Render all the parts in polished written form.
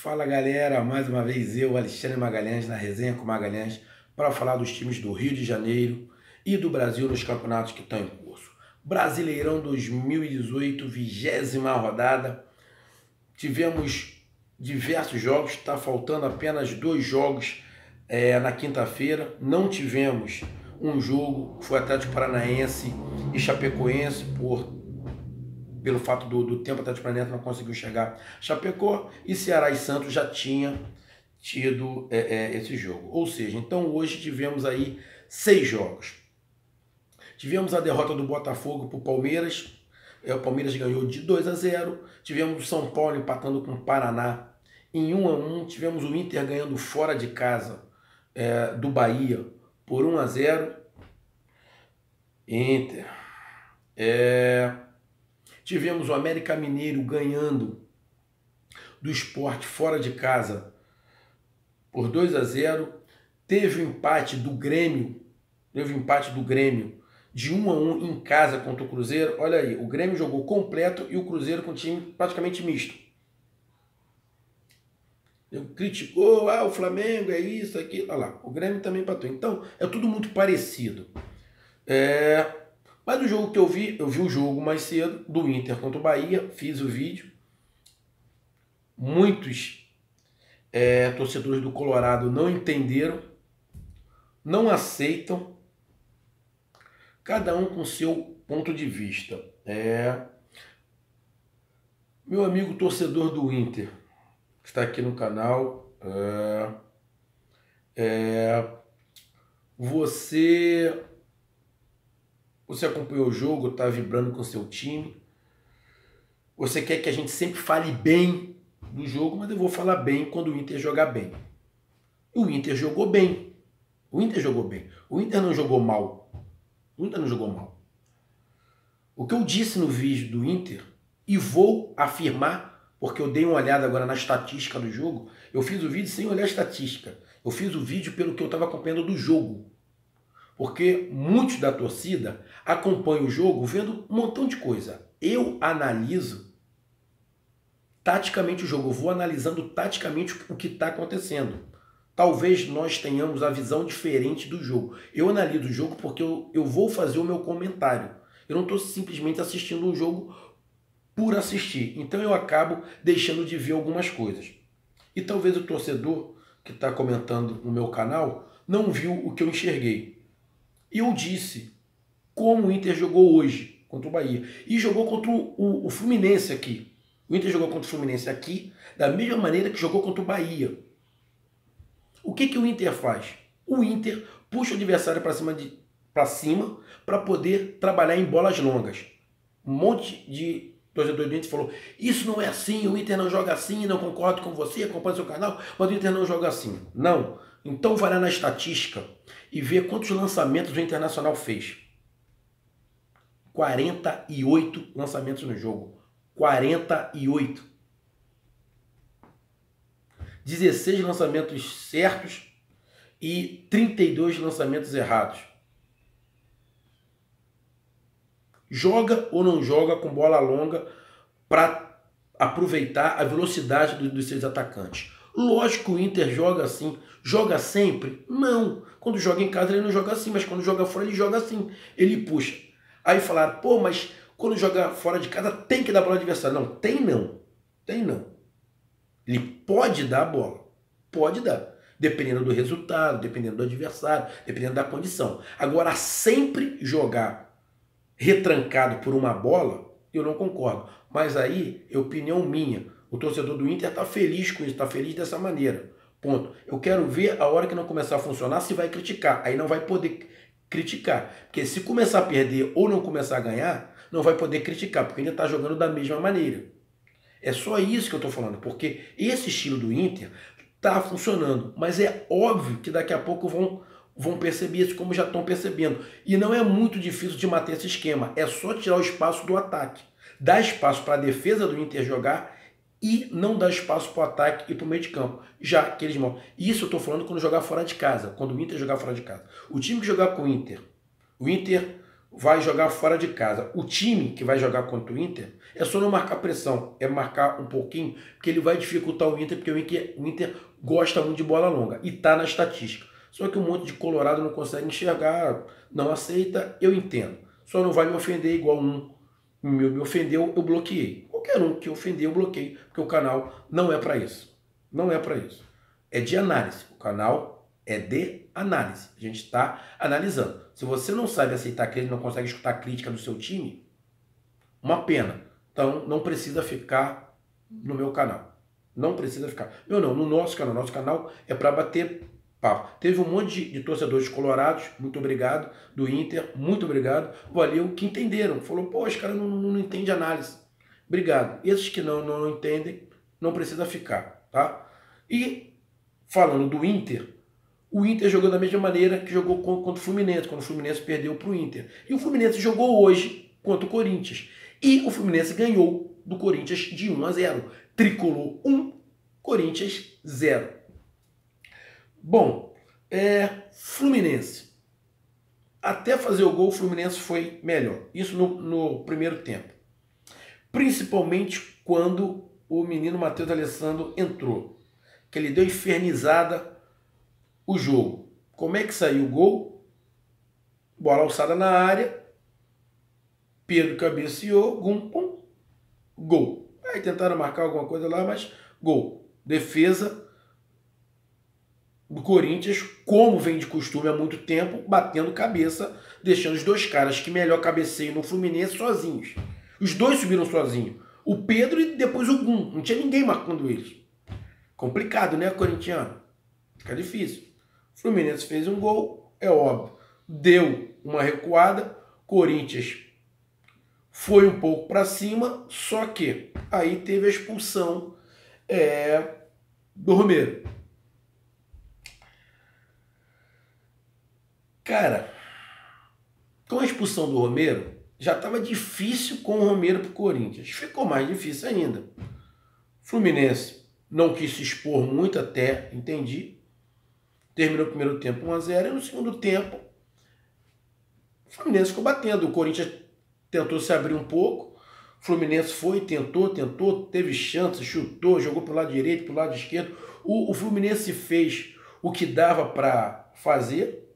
Fala galera, mais uma vez eu, Alexandre Magalhães, na Resenha com Magalhães, para falar dos times do Rio de Janeiro e do Brasil nos campeonatos que estão em curso. Brasileirão 2018, 20ª rodada, tivemos diversos jogos, está faltando apenas 2 jogos na quinta-feira, não tivemos um jogo, foi Atlético Paranaense e Chapecoense pelo fato do tempo, Atlético Paranaense não conseguiu chegar. Chapecó e Ceará e Santos já tinha tido esse jogo. Ou seja, então hoje tivemos aí 6 jogos. Tivemos a derrota do Botafogo para o Palmeiras. O Palmeiras ganhou de 2-0. Tivemos o São Paulo empatando com o Paraná em 1-1. Tivemos o Inter ganhando fora de casa do Bahia por 1-0. Inter. Tivemos o América Mineiro ganhando do Sport fora de casa por 2-0. Teve o empate do Grêmio. De 1-1 em casa contra o Cruzeiro. Olha aí, o Grêmio jogou completo e o Cruzeiro com time praticamente misto. Criticou, o Flamengo é isso, aquilo. Olha lá, o Grêmio também empatou. Então, é tudo muito parecido. Mas o jogo que eu vi o jogo mais cedo, do Inter contra o Bahia, fiz o vídeo. Muitos torcedores do Colorado não entenderam, não aceitam, cada um com seu ponto de vista. Meu amigo torcedor do Inter, que está aqui no canal, você acompanhou o jogo, está vibrando com o seu time, você quer que a gente sempre fale bem do jogo, mas eu vou falar bem quando o Inter jogar bem. O Inter jogou bem. O Inter não jogou mal. O que eu disse no vídeo do Inter, e vou afirmar, porque eu dei uma olhada agora na estatística do jogo, eu fiz o vídeo sem olhar a estatística. Eu fiz o vídeo pelo que eu estava acompanhando do jogo. Porque muitos da torcida acompanham o jogo vendo um montão de coisa. Eu analiso taticamente o jogo, eu vou analisando taticamente o que está acontecendo. Talvez nós tenhamos a visão diferente do jogo. Eu analiso o jogo porque eu vou fazer o meu comentário. Eu não estou simplesmente assistindo um jogo por assistir. Então eu acabo deixando de ver algumas coisas. E talvez o torcedor que está comentando no meu canal não viu o que eu enxerguei. E eu disse como o Inter jogou hoje contra o Bahia. E jogou contra o Fluminense aqui. O Inter jogou contra o Fluminense aqui da mesma maneira que jogou contra o Bahia. O que o Inter faz? O Inter puxa o adversário para cima para poder trabalhar em bolas longas. Um monte de torcedor do Inter falou, isso não é assim, o Inter não joga assim, não concordo com você, acompanha seu canal, mas o Inter não joga assim. Não. Então vai lá na estatística e vê quantos lançamentos o Internacional fez. 48 lançamentos no jogo. 48. 16 lançamentos certos e 32 lançamentos errados. Joga ou não joga com bola longa para aproveitar a velocidade dos seus atacantes. Lógico que o Inter joga assim. Joga sempre? Não. Quando joga em casa ele não joga assim, mas quando joga fora ele joga assim. Ele puxa. Aí falaram, pô, mas quando joga fora de casa tem que dar bola ao adversário. Não, tem não. Tem não. Ele pode dar a bola. Pode dar. Dependendo do resultado, dependendo do adversário, dependendo da condição. Agora, sempre jogar retrancado por uma bola, eu não concordo. Mas aí é opinião minha. O torcedor do Inter está feliz com isso, está feliz dessa maneira. Ponto. Eu quero ver a hora que não começar a funcionar se vai criticar. Aí não vai poder criticar. Porque se começar a perder ou não começar a ganhar, não vai poder criticar, porque ainda está jogando da mesma maneira. É só isso que eu estou falando, porque esse estilo do Inter está funcionando. Mas é óbvio que daqui a pouco vão perceber isso, como já estão percebendo. E não é muito difícil de manter esse esquema. É só tirar o espaço do ataque. Dar espaço para a defesa do Inter jogar e não dar espaço para o ataque e para o meio de campo. Já que eles vão. Isso eu estou falando quando jogar fora de casa. Quando o Inter jogar fora de casa. O time que jogar com o Inter vai jogar fora de casa. O time que vai jogar contra o Inter é só não marcar pressão, é marcar um pouquinho, porque ele vai dificultar o Inter, porque o Inter gosta muito de bola longa e tá na estatística. Só que um monte de colorado não consegue enxergar, não aceita, eu entendo. Só não vai me ofender igual me ofendeu, eu bloqueei. Qualquer um que ofender, eu bloqueei, porque o canal não é para isso. Não é para isso. É de análise. O canal é de análise. A gente está analisando. Se você não sabe aceitar crítica, não consegue escutar a crítica do seu time, uma pena. Então, não precisa ficar no meu canal. Não precisa ficar. Meu não, no nosso canal. Nosso canal é para bater papo. Teve um monte de torcedores colorados, muito obrigado, do Inter, muito obrigado, valeu, que entenderam. Falou, pô, os caras não entendem análise. Obrigado. Esses que não entendem, não precisa ficar, tá? E, falando do Inter, o Inter jogou da mesma maneira que jogou contra o Fluminense, quando o Fluminense perdeu para o Inter. E o Fluminense jogou hoje contra o Corinthians. E o Fluminense ganhou do Corinthians de 1-0. Tricolor 1, Corinthians 0. Bom, Fluminense. Até fazer o gol, o Fluminense foi melhor. Isso no primeiro tempo. Principalmente quando o menino Matheus Alessandro entrou. Que ele deu infernizada o jogo. Como é que saiu o gol? Bola alçada na área. Pedro cabeceou. Gum, pum, gol. Aí tentaram marcar alguma coisa lá, mas gol. Defesa do Corinthians, como vem de costume há muito tempo, batendo cabeça, deixando os dois caras que melhor cabeceiam no Fluminense sozinhos. Os dois subiram sozinhos. O Pedro e depois o Gum. Não tinha ninguém marcando eles. Complicado, né, corintiano? Fica difícil. O Fluminense fez um gol, é óbvio. Deu uma recuada. Corinthians foi um pouco para cima, só que aí teve a expulsão do Romero. Cara, com a expulsão do Romero, já estava difícil com o Romero para o Corinthians. Ficou mais difícil ainda. Fluminense não quis se expor muito até, entendi. Terminou o primeiro tempo 1-0 e no segundo tempo o Fluminense ficou batendo. O Corinthians tentou se abrir um pouco. O Fluminense foi, tentou, teve chance, chutou, jogou para o lado direito, para o lado esquerdo. O Fluminense fez o que dava para fazer.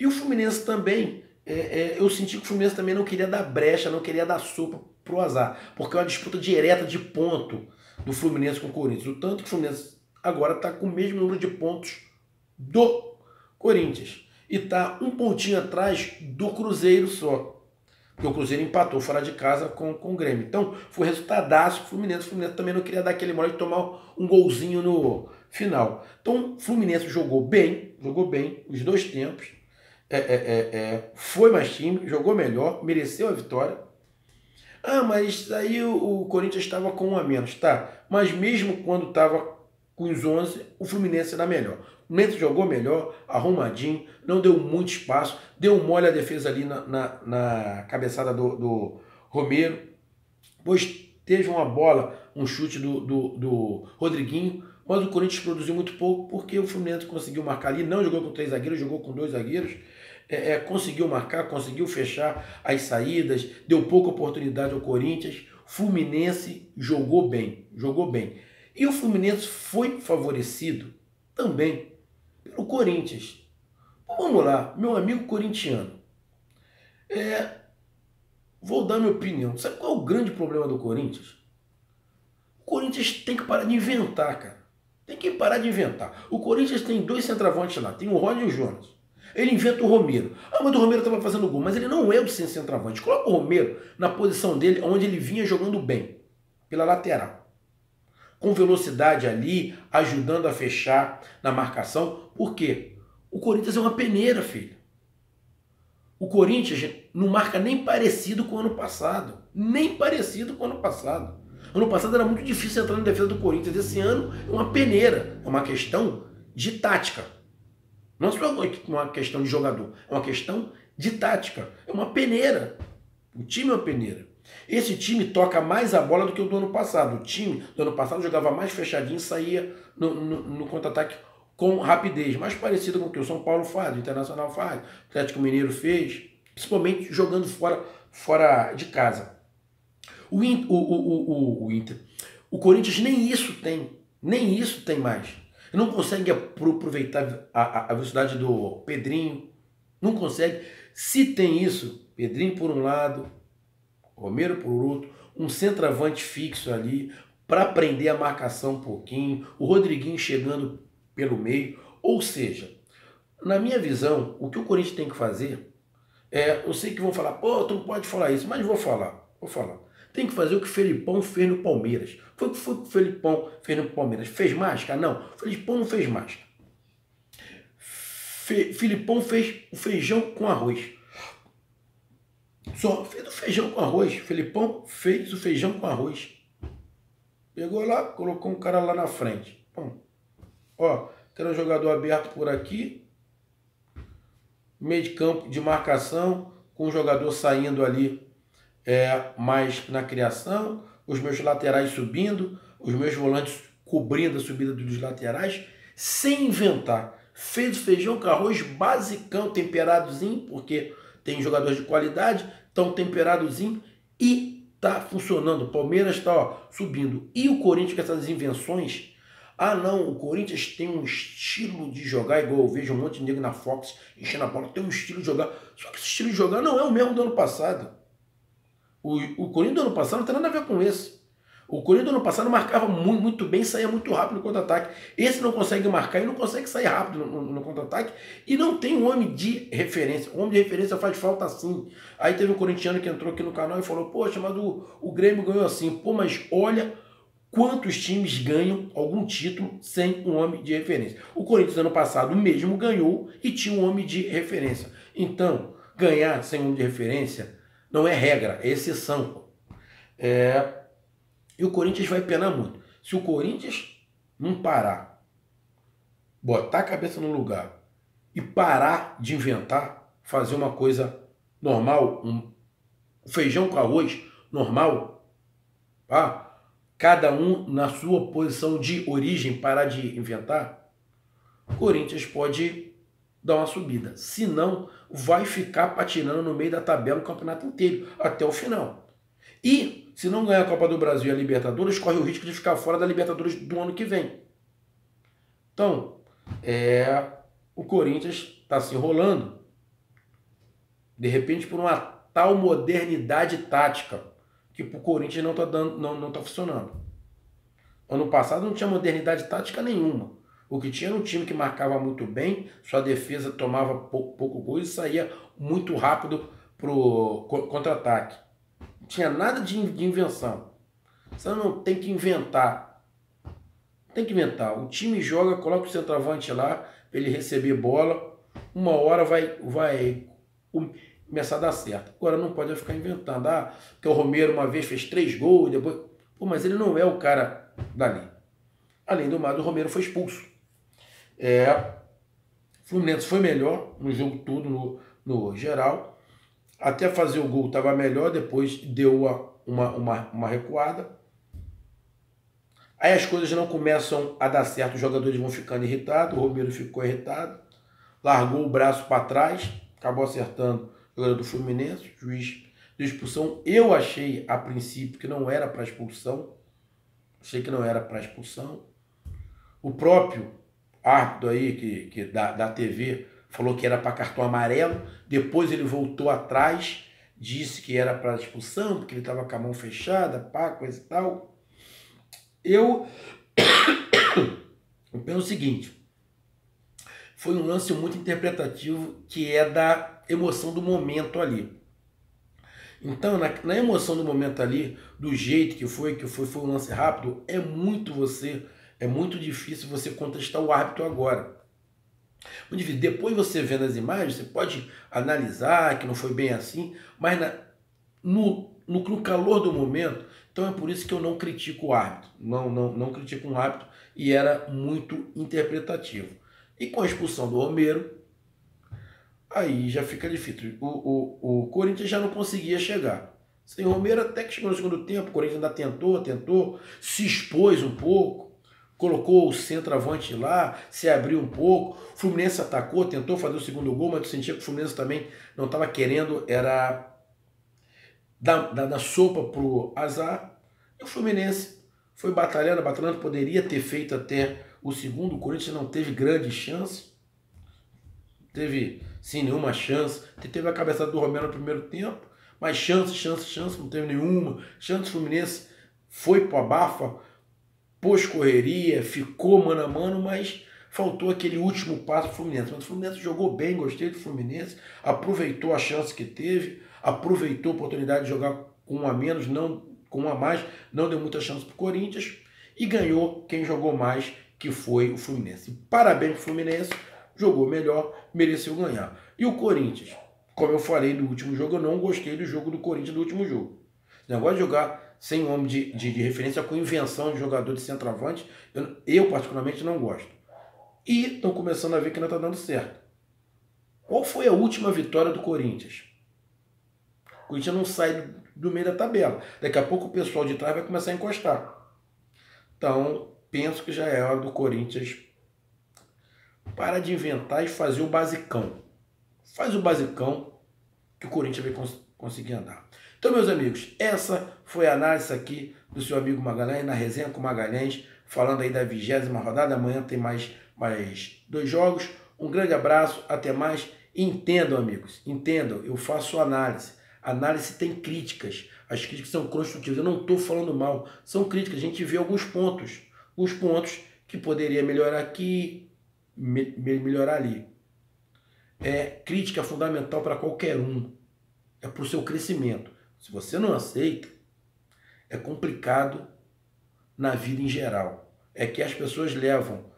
E o Fluminense também, eu senti que o Fluminense também não queria dar brecha, não queria dar sopa pro azar, porque é uma disputa direta de ponto do Fluminense com o Corinthians. O tanto que o Fluminense agora está com o mesmo número de pontos do Corinthians. E está um pontinho atrás do Cruzeiro só. Porque o Cruzeiro empatou fora de casa com o Grêmio. Então, foi resultadaço pro Fluminense. O Fluminense também não queria dar aquele mole de tomar um golzinho no final. Então, o Fluminense jogou bem os dois tempos. Foi mais time, jogou melhor, mereceu a vitória. Ah, mas aí o Corinthians estava com 1 a menos, tá? Mas mesmo quando estava com os 11, o Fluminense era melhor. O Fluminense jogou melhor, arrumadinho, não deu muito espaço, deu mole a defesa ali na cabeçada do Romero. Depois teve uma bola, um chute do Rodriguinho, mas o Corinthians produziu muito pouco porque o Fluminense conseguiu marcar ali, não jogou com 3 zagueiros, jogou com 2 zagueiros. Conseguiu marcar, conseguiu fechar as saídas, deu pouca oportunidade ao Corinthians. Fluminense jogou bem. E o Fluminense foi favorecido também pelo Corinthians. Vamos lá, meu amigo corintiano. Vou dar minha opinião. Sabe qual é o grande problema do Corinthians? O Corinthians tem que parar de inventar, cara. Tem que parar de inventar. O Corinthians tem 2 centroavantes lá, tem o Rony e o Jonas. Ele inventa o Romero. Ah, mas o Romero estava fazendo gol. Mas ele não é o centroavante. Coloca o Romero na posição dele, onde ele vinha jogando bem. Pela lateral. Com velocidade ali, ajudando a fechar na marcação. Por quê? O Corinthians é uma peneira, filho. O Corinthians não marca nem parecido com o ano passado. Nem parecido com o ano passado. Ano passado era muito difícil entrar na defesa do Corinthians. Esse ano é uma peneira. É uma questão de tática. Não é uma questão de jogador, é uma questão de tática. É uma peneira. O time é uma peneira. Esse time toca mais a bola do que o do ano passado. O time do ano passado jogava mais fechadinho e saía no contra-ataque com rapidez. Mais parecido com o que o São Paulo faz, o Internacional faz, o Atlético Mineiro fez. principalmente jogando fora de casa. O Inter, o Corinthians nem isso tem mais. Não consegue aproveitar a velocidade do Pedrinho, não consegue. Se tem isso, Pedrinho por um lado, Romero por outro, um centroavante fixo ali, para prender a marcação um pouquinho, o Rodriguinho chegando pelo meio. Ou seja, na minha visão, o que o Corinthians tem que fazer eu sei que vão falar, pô, tu não pode falar isso, mas vou falar. Tem que fazer o que o Felipão fez no Palmeiras. Foi o que o Felipão fez no Palmeiras. Fez mágica? Não. O Felipão não fez mágica. Felipão fez o feijão com arroz. Só fez o feijão com arroz. Felipão fez o feijão com arroz. Pegou lá, colocou um cara lá na frente. Bom, ó, tem um jogador aberto por aqui. Meio de campo de marcação, com o jogador saindo ali mais na criação, os meus laterais subindo, os meus volantes cobrindo a subida dos laterais, sem inventar. Fez o feijão com arroz basicão, temperadozinho, porque tem jogadores de qualidade, tão temperadozinho, e tá funcionando. O Palmeiras tá subindo. E o Corinthians com essas invenções, não, o Corinthians tem um estilo de jogar, igual eu vejo um monte de negro na Fox enchendo a bola, tem um estilo de jogar, só que esse estilo de jogar não é o mesmo do ano passado. O Corinthians do ano passado não tem nada a ver com esse. O Corinthians do ano passado marcava muito bem, saía muito rápido no contra-ataque. Esse não consegue marcar e não consegue sair rápido no contra-ataque. E não tem um homem de referência. O homem de referência faz falta sim. Aí teve um corintiano que entrou aqui no canal e falou, poxa, mas o Grêmio ganhou assim. Pô, mas olha quantos times ganham algum título sem um homem de referência. O Corinthians ano passado mesmo ganhou e tinha um homem de referência. Então, ganhar sem um homem de referência não é regra, é exceção. E o Corinthians vai penar muito. Se o Corinthians não parar, botar a cabeça no lugar e parar de inventar, fazer uma coisa normal, um feijão com arroz normal, tá? Cada um na sua posição de origem, parar de inventar, o Corinthians pode dar uma subida. Se não, vai ficar patinando no meio da tabela o campeonato inteiro, até o final. E, se não ganhar a Copa do Brasil e a Libertadores, corre o risco de ficar fora da Libertadores do ano que vem. Então, o Corinthians está se enrolando, de repente, por uma tal modernidade tática, que para o Corinthians não está dando, não tá funcionando. Ano passado não tinha modernidade tática nenhuma. O que tinha era um time que marcava muito bem, sua defesa tomava pouco gol e saía muito rápido para o contra-ataque. Não tinha nada de invenção. Você não tem que inventar. Tem que inventar. O time joga, coloca o centroavante lá, para ele receber bola, uma hora vai começar a dar certo. Agora não pode ficar inventando. Porque o Romero uma vez fez 3 gols, depois... Pô, mas ele não é o cara dali. Além do mais, o Romero foi expulso. O Fluminense foi melhor no jogo todo, no geral. Até fazer o gol estava melhor, depois deu uma recuada. Aí as coisas não começam a dar certo, os jogadores vão ficando irritados, o Romero ficou irritado, largou o braço para trás, acabou acertando o jogador do Fluminense, o juiz de expulsão. Eu achei a princípio que não era para expulsão, O próprio árbitro aí que da TV falou que era para cartão amarelo, depois ele voltou atrás, disse que era para expulsão, porque ele estava com a mão fechada, coisa e tal. Eu penso o seguinte, foi um lance muito interpretativo, que é da emoção do momento ali. Então, na emoção do momento ali, do jeito que foi um lance rápido, é muito difícil você contestar o árbitro agora. Depois você vendo as imagens, você pode analisar que não foi bem assim, mas no calor do momento, então é por isso que eu não critico o árbitro. Não critico um árbitro, e era muito interpretativo. E com a expulsão do Romero, aí já fica difícil. O Corinthians já não conseguia chegar. Sem Romero até que chegou no segundo tempo, o Corinthians ainda tentou, se expôs um pouco, colocou o centroavante lá, se abriu um pouco, o Fluminense atacou, tentou fazer o segundo gol, mas tu sentia que o Fluminense também não estava querendo, era dar sopa pro azar, e o Fluminense foi batalhando, batalhando, poderia ter feito até o segundo, o Corinthians não teve grande chance, teve sim nenhuma chance, teve a cabeçada do Romero no primeiro tempo, mas chance, não teve nenhuma, chance. O Fluminense foi pro abafa, pôs correria, ficou mano a mano, mas faltou aquele último passo pro Fluminense. Mas o Fluminense jogou bem, gostei do Fluminense, aproveitou a chance que teve, aproveitou a oportunidade de jogar com um a menos, não com um a mais, não deu muita chance pro Corinthians e ganhou quem jogou mais, que foi o Fluminense. Parabéns pro Fluminense, jogou melhor, mereceu ganhar. E o Corinthians, como eu falei no último jogo, eu não gostei do jogo do Corinthians do último jogo. Esse negócio de jogar sem homem de referência, com invenção de jogador de centroavante, eu particularmente não gosto. E estão começando a ver que não está dando certo. Qual foi a última vitória do Corinthians? O Corinthians não sai do meio da tabela. Daqui a pouco o pessoal de trás vai começar a encostar. Então, penso que já é hora do Corinthians parar de inventar e fazer o basicão. Faz o basicão que o Corinthians vai conseguir andar. Então, meus amigos, essa foi a análise aqui do seu amigo Magalhães, na resenha com Magalhães, falando aí da 20ª rodada. Amanhã tem mais 2 jogos. Um grande abraço, até mais. Entendam, amigos, entendam, eu faço análise. Análise tem críticas. As críticas são construtivas. Eu não estou falando mal, são críticas. A gente vê alguns pontos que poderia melhorar aqui, melhorar ali. Crítica fundamental para qualquer um. É para o seu crescimento. Se você não aceita, é complicado na vida em geral. É que as pessoas levam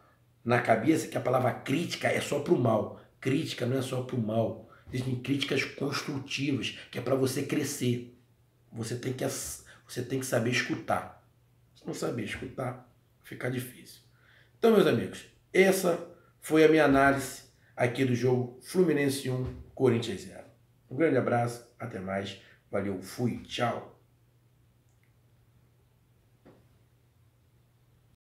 na cabeça que a palavra crítica é só para o mal. Crítica não é só para o mal. Existem críticas construtivas, que é para você crescer. Você tem que saber escutar. Se não saber escutar, fica difícil. Então, meus amigos, essa foi a minha análise aqui do jogo Fluminense 1, Corinthians 0. Um grande abraço, até mais, valeu, fui, tchau.